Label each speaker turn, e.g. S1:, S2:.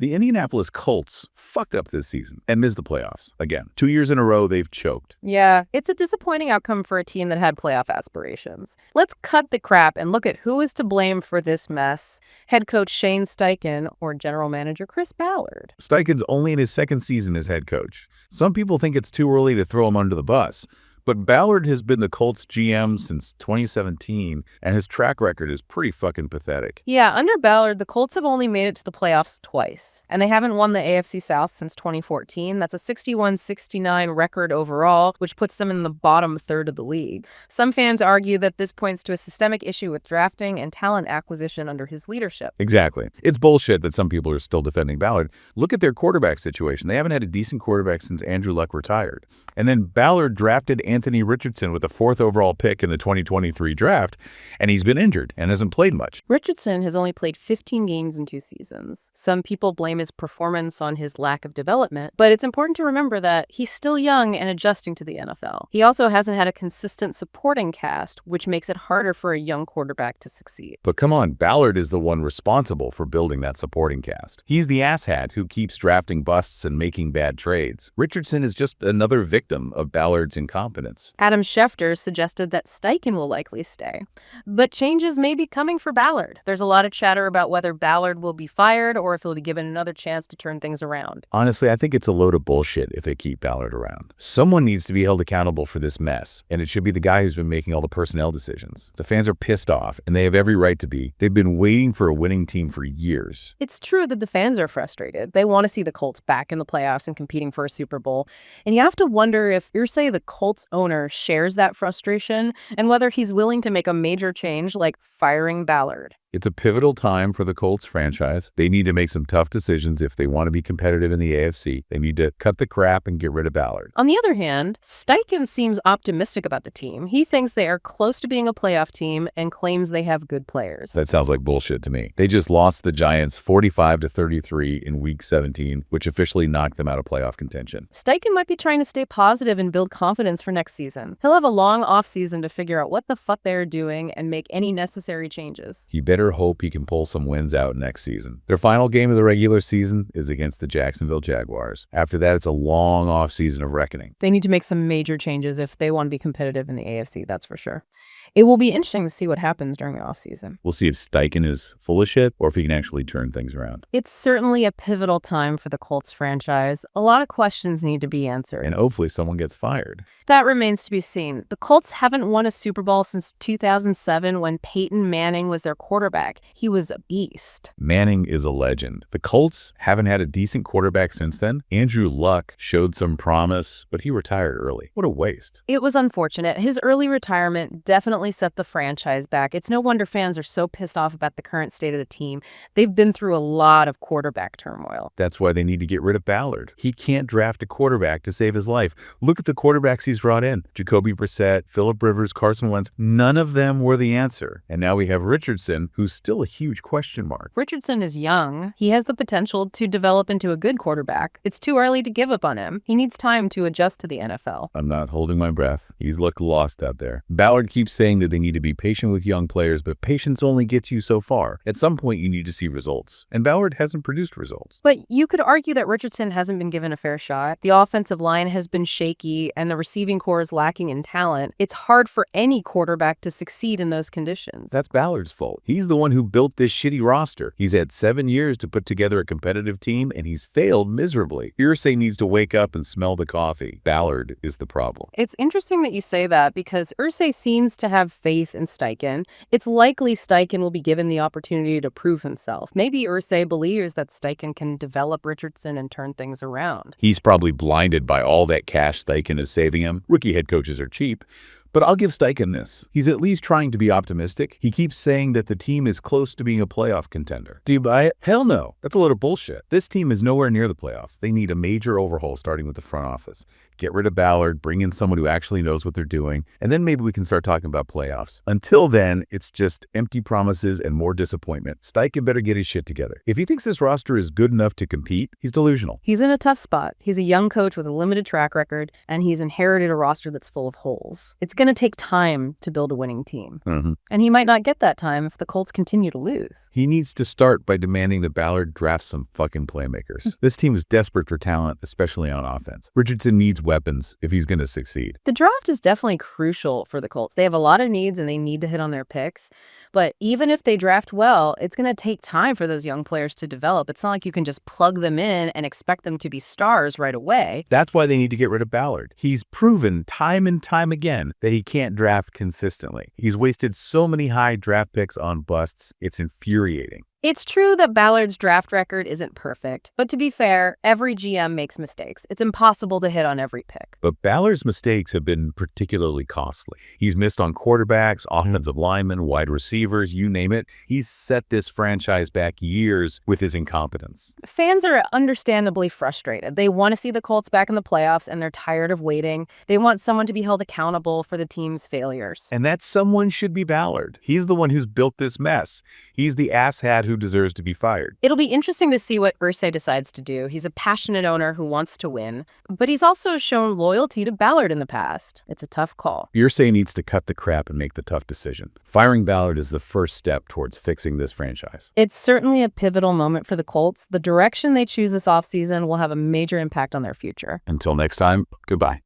S1: The Indianapolis Colts fucked up this season and missed the playoffs. Again, 2 years in a row, they've choked.
S2: Yeah, it's a disappointing outcome for a team that had playoff aspirations. Let's cut the crap and look at who is to blame for this mess. Head coach Shane Steichen or general manager Chris Ballard.
S1: Steichen's only in his second season as head coach. Some people think it's too early to throw him under the bus. But Ballard has been the Colts GM since 2017, and his track record is pretty fucking pathetic.
S2: Yeah, under Ballard, the Colts have only made it to the playoffs twice, and they haven't won the AFC South since 2014. That's a 61-69 record overall, which puts them in the bottom third of the league. Some fans argue that this points to a systemic issue with drafting and talent acquisition under his leadership.
S1: Exactly. It's bullshit that some people are still defending Ballard. Look at their quarterback situation. They haven't had a decent quarterback since Andrew Luck retired. And then Ballard drafted Anthony Richardson with the 4th overall pick in the 2023 draft, and he's been injured and hasn't played much.
S2: Richardson has only played 15 games in 2 seasons. Some people blame his performance on his lack of development, but it's important to remember that he's still young and adjusting to the NFL. He also hasn't had a consistent supporting cast, which makes it harder for a young quarterback to succeed.
S1: But come on, Ballard is the one responsible for building that supporting cast. He's the asshat who keeps drafting busts and making bad trades. Richardson is just another victim of Ballard's incompetence.
S2: Adam Schefter suggested that Steichen will likely stay, but changes may be coming for Ballard. There's a lot of chatter about whether Ballard will be fired or if he'll be given another chance to turn things around.
S1: Honestly, I think it's a load of bullshit if they keep Ballard around. Someone needs to be held accountable for this mess, and it should be the guy who's been making all the personnel decisions. The fans are pissed off, and they have every right to be. They've been waiting for a winning team for years.
S2: It's true that the fans are frustrated. They want to see the Colts back in the playoffs and competing for a Super Bowl. And you have to wonder if Irsay, the Colts owner, shares that frustration and whether he's willing to make a major change like firing Ballard.
S1: It's a pivotal time for the Colts franchise. They need to make some tough decisions if they want to be competitive in the AFC. They need to cut the crap and get rid of Ballard.
S2: On the other hand, Steichen seems optimistic about the team. He thinks they are close to being a playoff team and claims they have good players.
S1: That sounds like bullshit to me. They just lost the Giants 45-33 in Week 17, which officially knocked them out of playoff contention.
S2: Steichen might be trying to stay positive and build confidence for next season. He'll have a long offseason to figure out what the fuck they're doing and make any necessary changes.
S1: He better hope he can pull some wins out next season. Their final game of the regular season is against the Jacksonville Jaguars. After that, it's a long offseason of reckoning.
S2: They need to make some major changes if they want to be competitive in the AFC, that's for sure. It will be interesting to see what happens during the offseason.
S1: We'll see if Steichen is full of shit or if he can actually turn things around.
S2: It's certainly a pivotal time for the Colts franchise. A lot of questions need to be answered.
S1: And hopefully someone gets fired.
S2: That remains to be seen. The Colts haven't won a Super Bowl since 2007 when Peyton Manning was their quarterback. He was a beast.
S1: Manning is a legend. The Colts haven't had a decent quarterback since then. Andrew Luck showed some promise, but he retired early. What a waste.
S2: It was unfortunate. His early retirement definitely set the franchise back. It's no wonder fans are so pissed off about the current state of the team. They've been through a lot of quarterback turmoil.
S1: That's why they need to get rid of Ballard. He can't draft a quarterback to save his life. Look at the quarterbacks he's brought in. Jacoby Brissett, Phillip Rivers, Carson Wentz. None of them were the answer. And now we have Richardson, who's still a huge question mark.
S2: Richardson is young. He has the potential to develop into a good quarterback. It's too early to give up on him. He needs time to adjust to the NFL.
S1: I'm not holding my breath. He's looked lost out there. Ballard keeps saying that they need to be patient with young players, but patience only gets you so far. At some point, you need to see results. And Ballard hasn't produced results.
S2: But you could argue that Richardson hasn't been given a fair shot. The offensive line has been shaky, and the receiving core is lacking in talent. It's hard for any quarterback to succeed in those conditions.
S1: That's Ballard's fault. He's the one who built this shitty roster. He's had 7 years to put together a competitive team, and he's failed miserably. Irsay needs to wake up and smell the coffee. Ballard is the problem.
S2: It's interesting that you say that because Irsay seems to have faith in Steichen. It's likely Steichen will be given the opportunity to prove himself. Maybe Irsay believes that Steichen can develop Richardson and turn things around.
S1: He's probably blinded by all that cash Steichen is saving him. Rookie head coaches are cheap. But I'll give Steichen this. He's at least trying to be optimistic. He keeps saying that the team is close to being a playoff contender. Do you buy it? Hell no. That's a load of bullshit. This team is nowhere near the playoffs. They need a major overhaul starting with the front office. get rid of Ballard, bring in someone who actually knows what they're doing, and then maybe we can start talking about playoffs. Until then, it's just empty promises and more disappointment. Steichen better get his shit together. If he thinks this roster is good enough to compete, he's delusional.
S2: He's in a tough spot. He's a young coach with a limited track record, and he's inherited a roster that's full of holes. It's going to take time to build a winning team. And he might not get that time if the Colts continue to lose.
S1: He needs to start by demanding that Ballard drafts some fucking playmakers. This team is desperate for talent, especially on offense. Richardson needs weapons if he's going to succeed.
S2: The draft is definitely crucial for the Colts. They have a lot of needs and they need to hit on their picks. But even if they draft well, it's going to take time for those young players to develop. It's not like you can just plug them in and expect them to be stars right away.
S1: That's why they need to get rid of Ballard. He's proven time and time again that he can't draft consistently. He's wasted so many high draft picks on busts. It's infuriating.
S2: It's true that Ballard's draft record isn't perfect, but to be fair, every GM makes mistakes. It's impossible to hit on every pick.
S1: But Ballard's mistakes have been particularly costly. He's missed on quarterbacks, offensive linemen, wide receivers, you name it. He's set this franchise back years with his incompetence.
S2: Fans are understandably frustrated. They want to see the Colts back in the playoffs, and they're tired of waiting. They want someone to be held accountable for the team's failures.
S1: And that someone should be Ballard. He's the one who's built this mess. He's the asshat who deserves to be fired.
S2: It'll be interesting to see what Irsay decides to do. He's a passionate owner who wants to win, but he's also shown loyalty to Ballard in the past. It's a tough call.
S1: Irsay needs to cut the crap and make the tough decision. Firing Ballard is the first step towards fixing this franchise.
S2: It's certainly a pivotal moment for the Colts. The direction they choose this offseason will have a major impact on their future.
S1: Until next time, goodbye.